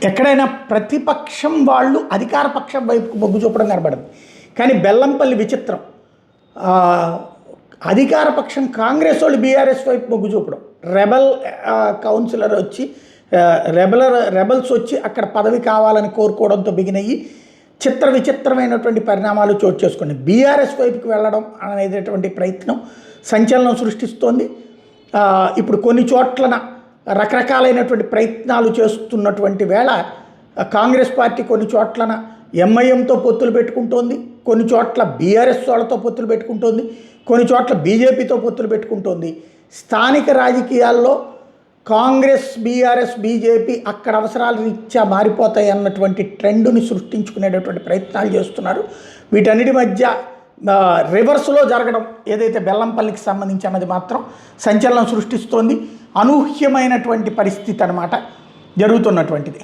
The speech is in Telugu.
ఎక్కడైనా ప్రతిపక్షం వాళ్ళు అధికార పక్షం వైపుకు మొగ్గు చూపడం కనబడింది. కానీ బెల్లంపల్లి విచిత్రం, అధికార పక్షం కాంగ్రెస్ వాళ్ళు బీఆర్ఎస్ వైపు మొగ్గు చూపడం, రెబల్ కౌన్సిలర్ వచ్చి రెబల్స్ వచ్చి అక్కడ పదవి కావాలని కోరుకోవడంతో బిగినయ్యి విచిత్రమైనటువంటి పరిణామాలు చోటు చేసుకుని బీఆర్ఎస్ వైపుకి వెళ్ళడం అనేటటువంటి ప్రయత్నం సంచలనం సృష్టిస్తోంది. ఇప్పుడు కొన్ని చోట్లన రకరకాలైనటువంటి ప్రయత్నాలు చేస్తున్నటువంటి వేళ కాంగ్రెస్ పార్టీ కొన్ని చోట్లన ఎంఐఎంతో పొత్తులు పెట్టుకుంటోంది, కొన్ని చోట్ల బీఆర్ఎస్ వాళ్ళతో పొత్తులు పెట్టుకుంటోంది, కొన్ని చోట్ల బీజేపీతో పొత్తులు పెట్టుకుంటోంది. స్థానిక రాజకీయాల్లో కాంగ్రెస్, బీఆర్ఎస్, బీజేపీ అక్కడ అవసరాల రీత్యా మారిపోతాయి అన్నటువంటి ట్రెండ్ని సృష్టించుకునేటటువంటి ప్రయత్నాలు చేస్తున్నారు. వీటన్నిటి మధ్య రివర్స్లో జరగడం ఏదైతే బెల్లంపల్లికి సంబంధించి అన్నది మాత్రం సంచలనం సృష్టిస్తోంది. అనూహ్యమైనటువంటి పరిస్థితి అన్నమాట జరుగుతున్నటువంటిది.